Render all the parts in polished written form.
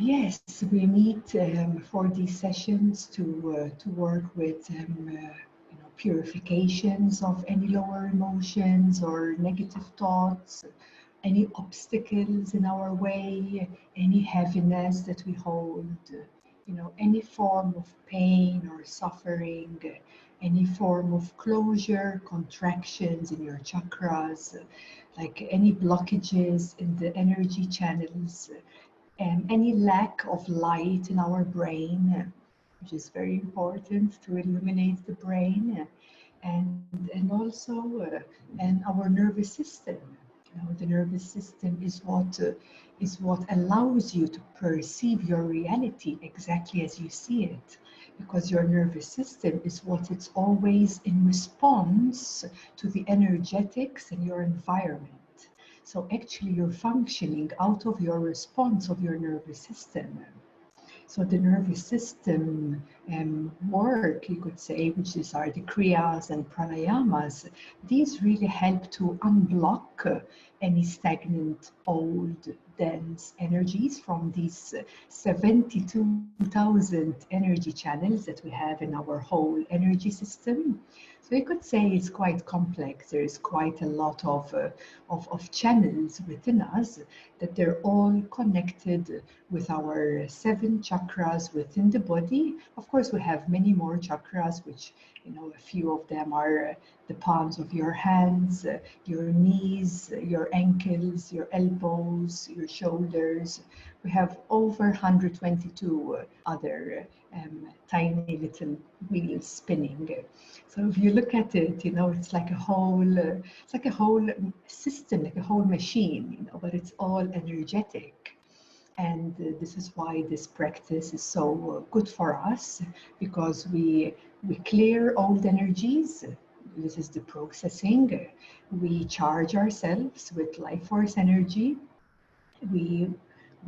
Yes, we meet for these sessions to work with purifications of any lower emotions or negative thoughts, any obstacles in our way, any heaviness that we hold, any form of pain or suffering, any form of closure, contractions in your chakras, like any blockages in the energy channels, any lack of light in our brain, which is very important to illuminate the brain, and also and our nervous system. The nervous system is what allows you to perceive your reality exactly as you see it, because your nervous system is what it's always in response to the energetics in your environment. So actually you're functioning out of your response of your nervous system. So the nervous system work, you could say, which are the Kriyas and Pranayamas, these really help to unblock any stagnant, old, dense energies from these 72,000 energy channels that we have in our whole energy system. So you could say it's quite complex. There is quite a lot of channels within us that they're all connected with our 7 chakras within the body. Of course, we have many more chakras, which, a few of them are the palms of your hands, your knees, your ankles, your elbows, your shoulders. We have over 122 other tiny little wheels spinning. So if you look at it, it's like a whole system, like a whole machine, but it's all energetic. And this is why this practice is so good for us, because we clear old energies. This is the processing. We charge ourselves with life force energy.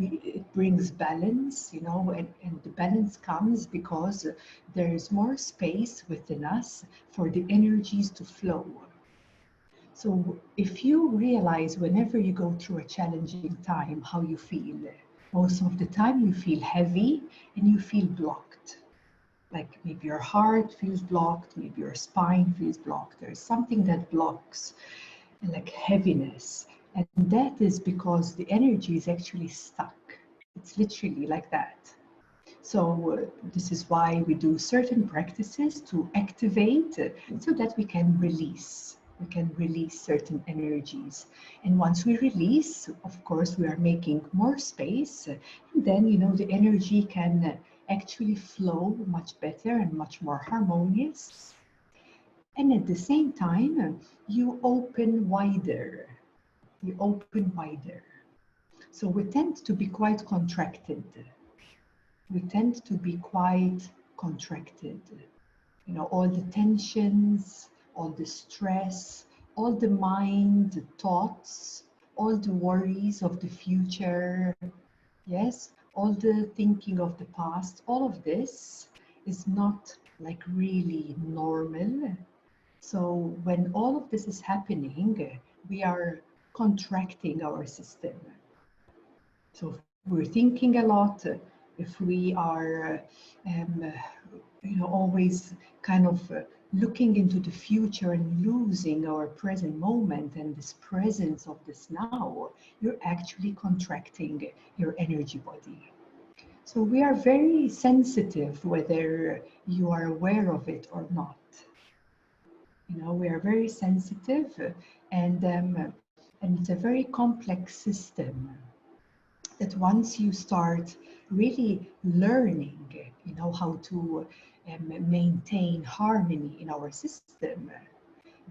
It brings balance, and the balance comes because there is more space within us for the energies to flow. So if you realize whenever you go through a challenging time how you feel, most of the time you feel heavy and you feel blocked. Like maybe your heart feels blocked, maybe your spine feels blocked. There's something that blocks, like heaviness. And that is because the energy is actually stuck. It's literally like that. So this is why we do certain practices to activate so that we can release. We can release certain energies. And once we release, of course, we are making more space. And then, the energy can actually flow much better and much more harmonious. And at the same time, you open wider. You open wider. So we tend to be quite contracted. We tend to be quite contracted. All the tensions, all the stress, all the mind thoughts, all the worries of the future, yes, all the thinking of the past, all of this is not like really normal. So when all of this is happening, we are contracting our system. So if we're thinking a lot, if we are always kind of looking into the future and losing our present moment and this presence of this now, you're actually contracting your energy body. So we are very sensitive whether you are aware of it or not. We are very sensitive, and it's a very complex system that once you start really learning, how to maintain harmony in our system,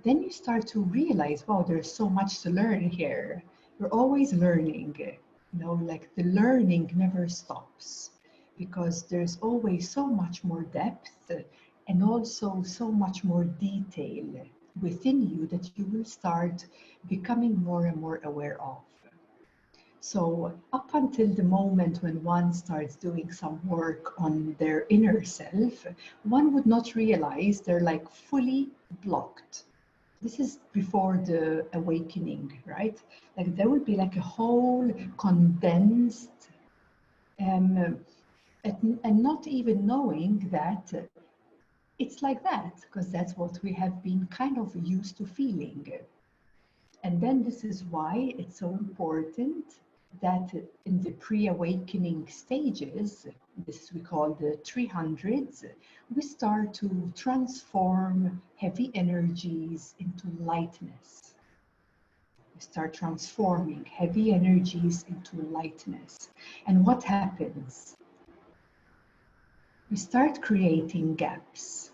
then you start to realize, wow, there's so much to learn here. You're always learning, like the learning never stops, because there's always so much more depth and also so much more detail within you that you will start becoming more and more aware of. So up until the moment when one starts doing some work on their inner self, one would not realize they're like fully blocked. This is before the awakening, right? Like there would be like a whole condensed um, and not even knowing that it's like that, because that's what we have been kind of used to feeling. And then this is why it's so important that in the pre-awakening stages, this we call the 300s, we start to transform heavy energies into lightness. We start transforming heavy energies into lightness. And what happens? We start creating gaps,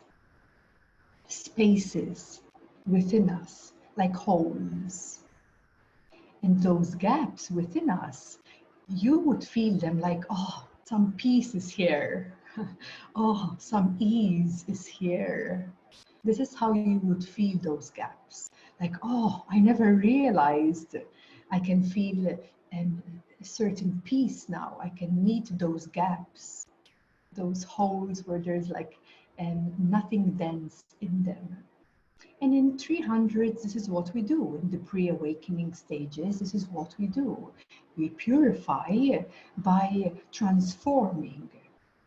spaces within us, like holes. And those gaps within us, you would feel them like, oh, some peace is here. Oh, some ease is here. This is how you would feel those gaps. Like, oh, I never realized I can feel a certain peace now. I can meet those gaps, those holes where there's like nothing dense in them. And in 300s, this is what we do. In the pre-awakening stages, this is what we do. We purify by transforming,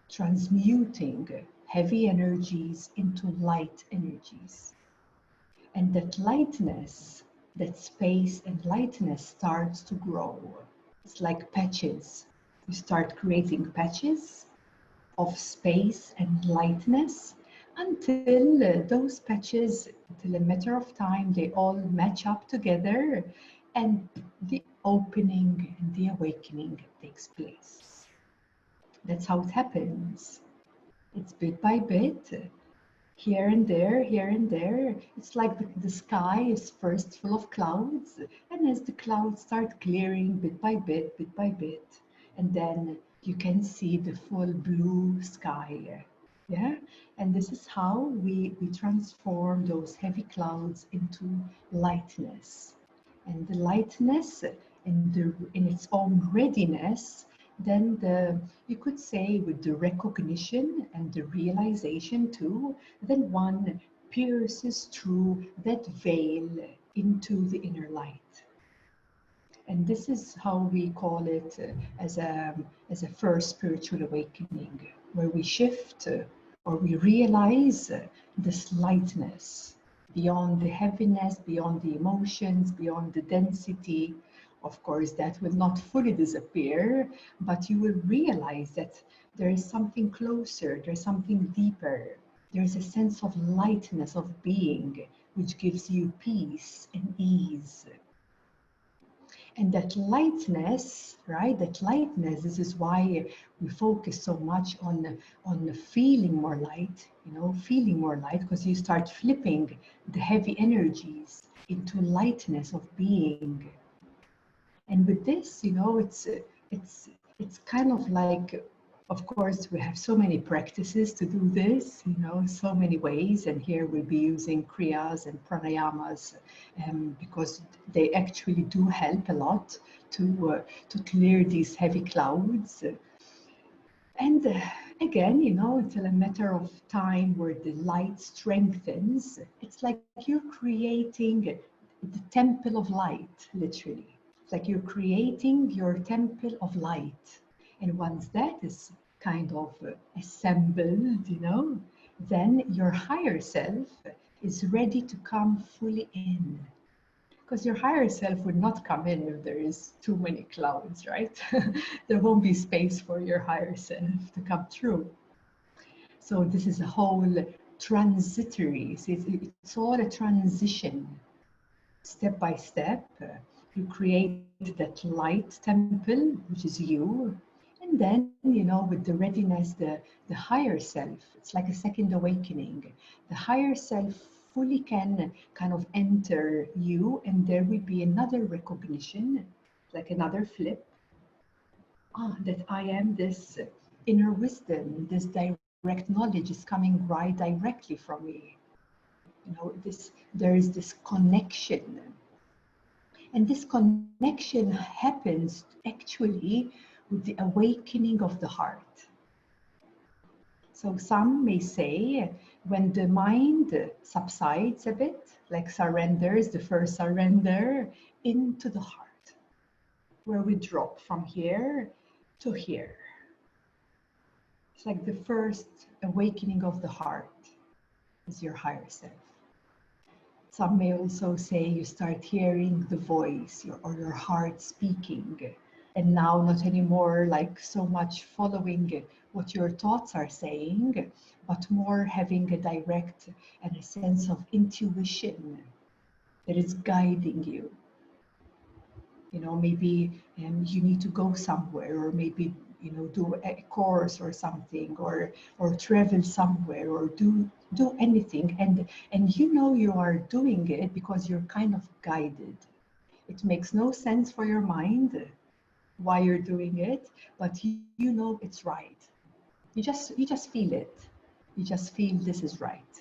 transmuting heavy energies into light energies. And that lightness, that space and lightness starts to grow. It's like patches. You start creating patches of space and lightness until those patches, until a matter of time, they all match up together and the opening and the awakening takes place. That's how it happens. It's bit by bit, here and there, here and there. It's like the sky is first full of clouds, and as the clouds start clearing bit by bit, and then you can see the full blue sky. Yeah, and this is how we transform those heavy clouds into lightness. And the lightness in its own readiness, then you could say with the recognition and the realization too, then one pierces through that veil into the inner light. And this is how we call it as a first spiritual awakening, where we shift or we realize this lightness beyond the heaviness, beyond the emotions, beyond the density. Of course, that will not fully disappear, but you will realize that there is something closer, there's something deeper. There's a sense of lightness of being, which gives you peace and ease. And that lightness, right? That lightness, this is why we focus so much on feeling more light, feeling more light, because you start flipping the heavy energies into lightness of being. And with this, it's kind of like, of course, we have so many practices to do this, so many ways. And here we'll be using Kriyas and Pranayamas because they actually do help a lot to clear these heavy clouds. And again, it's a matter of time where the light strengthens. It's like you're creating the temple of light, literally. It's like you're creating your temple of light. And once that is kind of assembled, then your higher self is ready to come fully in. Because your higher self would not come in if there is too many clouds, right? There won't be space for your higher self to come through. So this is a whole transitory, so it's all a transition. Step by step, you create that light temple, which is you. And then, with the readiness, the higher self, it's like a second awakening. The higher self fully can kind of enter you, and there will be another recognition, like another flip. That I am this inner wisdom, this direct knowledge is coming right directly from me. There is this connection. And this connection happens actually with the awakening of the heart. So some may say when the mind subsides a bit, like surrenders, the first surrender into the heart, where we drop from here to here. It's like the first awakening of the heart is your higher self. Some may also say you start hearing the voice or your heart speaking, and now not anymore like so much following what your thoughts are saying, but more having a direct and a sense of intuition that is guiding you. You know, maybe you need to go somewhere, or maybe, you know, do a course or something, or travel somewhere, or do anything, and you know you are doing it because you're kind of guided. It makes no sense for your mind why you're doing it, but you know it's right. You just feel it. You just feel this is right.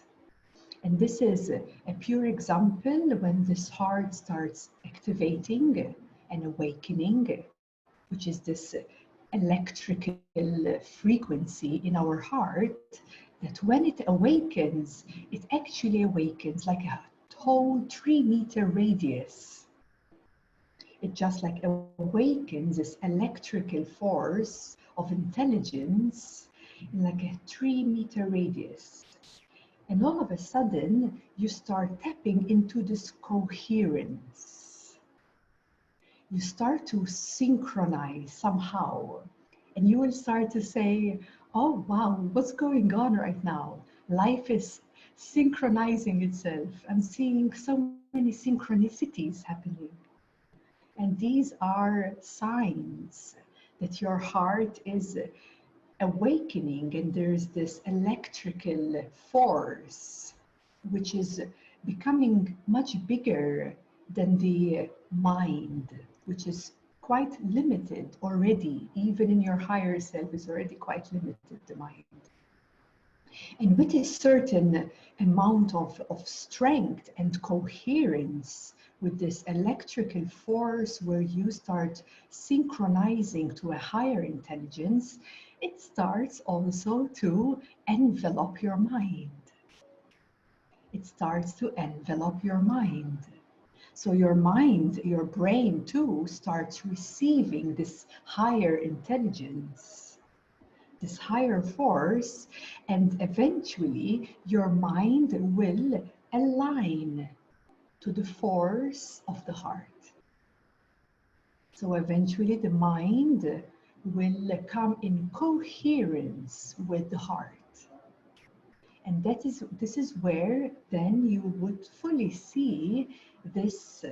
And this is a pure example when this heart starts activating and awakening, which is this electrical frequency in our heart, that when it awakens, it actually awakens like a whole 3-meter radius. It just like awakens this electrical force of intelligence in like a 3-meter radius. And all of a sudden, you start tapping into this coherence. You start to synchronize somehow. And you will start to say, oh, wow, what's going on right now? Life is synchronizing itself. I'm seeing so many synchronicities happening. And these are signs that your heart is awakening, and there's this electrical force which is becoming much bigger than the mind, which is quite limited already. Even in your higher self is already quite limited, the mind. And with a certain amount of strength and coherence with this electrical force, where you start synchronizing to a higher intelligence, it starts also to envelop your mind. It starts to envelop your mind. So your mind, your brain too, starts receiving this higher intelligence, this higher force, and eventually your mind will align to the force of the heart. So eventually the mind will come in coherence with the heart. And this is where then you would fully see this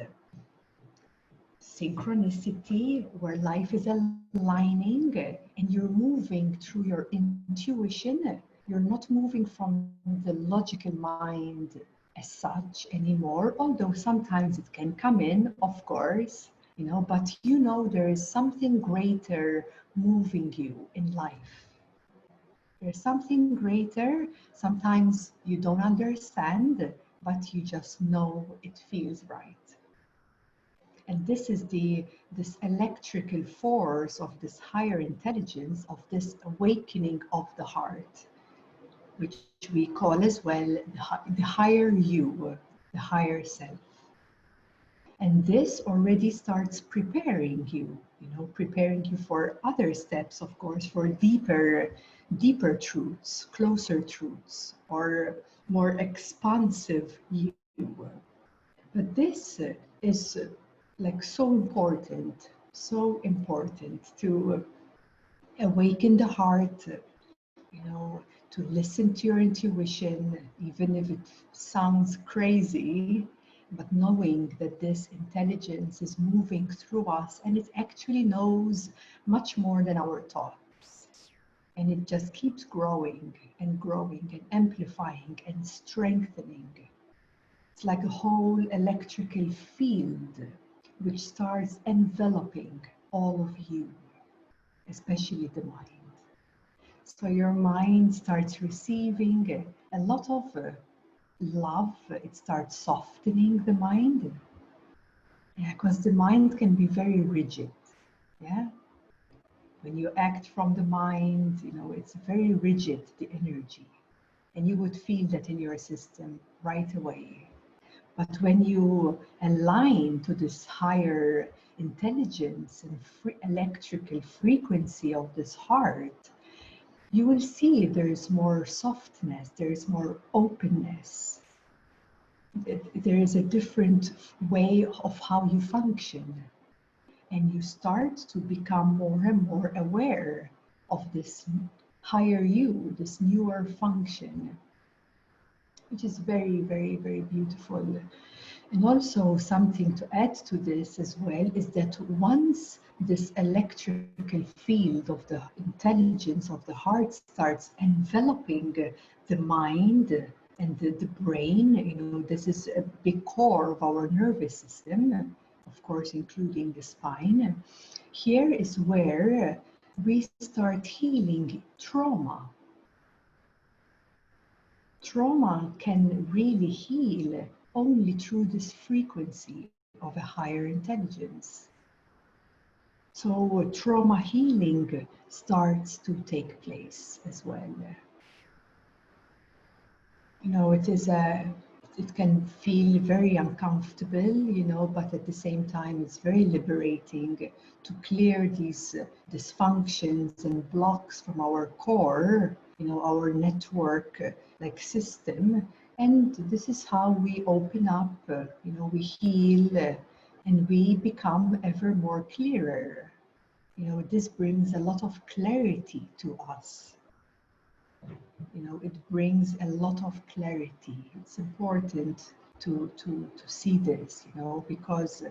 synchronicity, where life is aligning and you're moving through your intuition. You're not moving from the logical mind as such anymore, although sometimes it can come in, of course, you know, but you know there is something greater moving you in life. There's something greater. Sometimes you don't understand, but you just know it feels right. And this is this electrical force of this higher intelligence, of this awakening of the heart, which we call as well the higher you, the higher self. And this already starts preparing you, preparing you for other steps, of course, for deeper truths, closer truths, or more expansive you. But this is like so important to awaken the heart, to listen to your intuition, even if it sounds crazy, but knowing that this intelligence is moving through us and it actually knows much more than our thoughts. And it just keeps growing and growing and amplifying and strengthening. It's like a whole electrical field which starts enveloping all of you, especially the mind. So your mind starts receiving a lot of love. It starts softening the mind. Yeah, because the mind can be very rigid. Yeah. When you act from the mind, it's very rigid, the energy. And you would feel that in your system right away. But when you align to this higher intelligence and electrical frequency of this heart, you will see there's more softness, there's more openness. There is a different way of how you function. And you start to become more and more aware of this higher you, this newer function, which is very, very, very beautiful. And also something to add to this as well is that once this electrical field of the intelligence of the heart starts enveloping the mind and the brain, this is a big core of our nervous system, of course, including the spine. Here is where we start healing trauma. Trauma can really heal only through this frequency of a higher intelligence. So trauma healing starts to take place as well. It can feel very uncomfortable, but at the same time, it's very liberating to clear these dysfunctions and blocks from our core, our network like system. And this is how we open up, we heal and we become ever more clearer. This brings a lot of clarity to us. It brings a lot of clarity. It's important to see this, because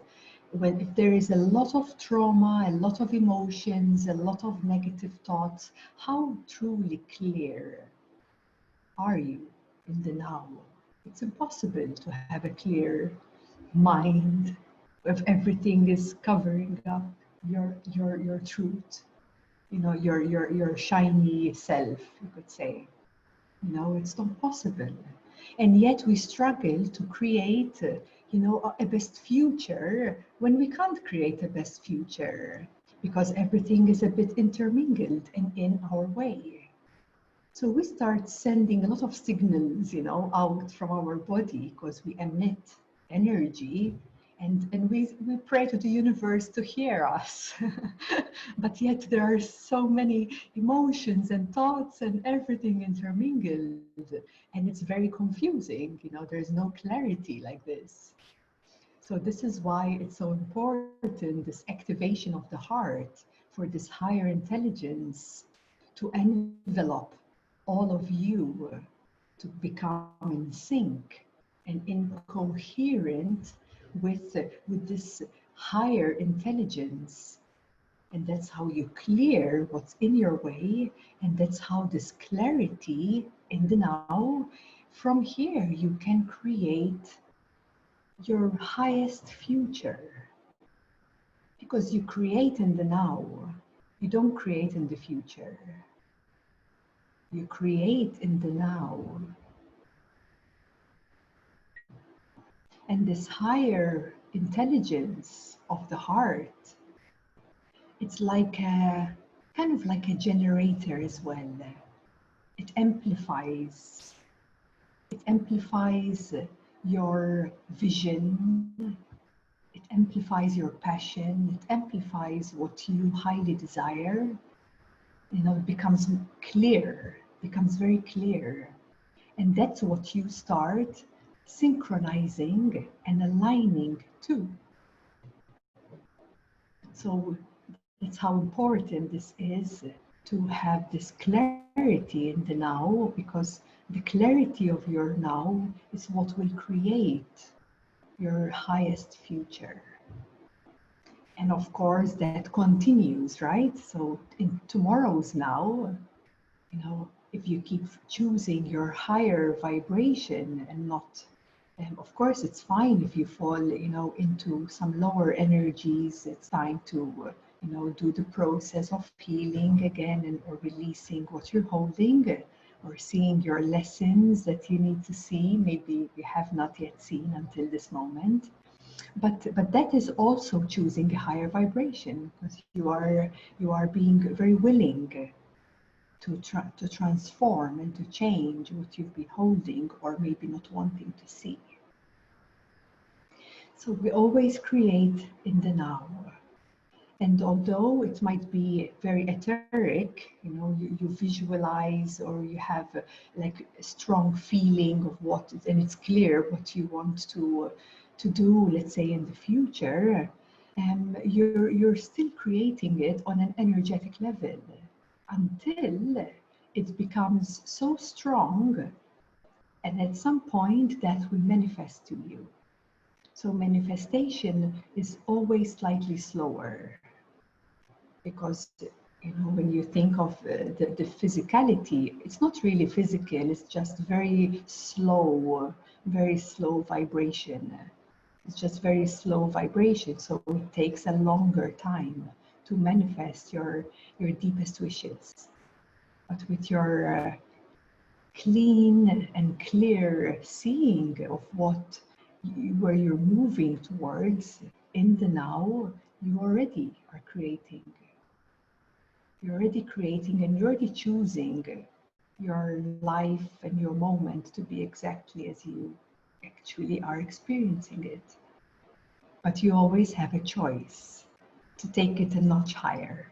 if there is a lot of trauma, a lot of emotions, a lot of negative thoughts, how truly clear are you in the now? It's impossible to have a clear mind if everything is covering up your truth, your shiny self, you could say. It's not possible. And yet we struggle to create, a best future when we can't create a best future because everything is a bit intermingled and in our way. So we start sending a lot of signals, out from our body because we emit energy and we pray to the universe to hear us. But yet there are so many emotions and thoughts and everything intermingled. And it's very confusing, there's no clarity like this. So this is why it's so important, this activation of the heart for this higher intelligence to envelop all of you to become in sync and incoherent with this higher intelligence. And that's how you clear what's in your way. And that's how this clarity in the now, from here you can create your highest future. Because you create in the now, you don't create in the future. You create in the now. And this higher intelligence of the heart, it's like kind of like a generator as well. It amplifies your vision, it amplifies your passion, it amplifies what you highly desire. It becomes clear, becomes very clear. And that's what you start synchronizing and aligning to. So that's how important this is, to have this clarity in the now, because the clarity of your now is what will create your highest future. And of course that continues, right? So in tomorrow's now, if you keep choosing your higher vibration and not, of course it's fine if you fall, into some lower energies. It's time to, do the process of healing again and or releasing what you're holding, or seeing your lessons that you need to see, maybe you have not yet seen until this moment. But that is also choosing a higher vibration, because you are being very willing to transform and to change what you've been holding or maybe not wanting to see. So we always create in the now. And although it might be very etheric, you visualize or you have like a strong feeling of what, and it's clear what you want to do, let's say in the future, you're still creating it on an energetic level until it becomes so strong, and at some point that will manifest to you. So manifestation is always slightly slower because when you think of the physicality, it's not really physical, it's just very slow vibration. It's just very slow vibration, so it takes a longer time to manifest your deepest wishes. But with your clean and clear seeing of where you're moving towards in the now, you already are creating. You're already creating and you're already choosing your life and your moment to be exactly as you actually are experiencing it. But you always have a choice to take it a notch higher.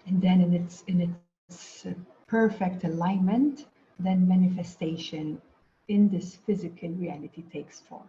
And then in its perfect alignment, then manifestation in this physical reality takes form.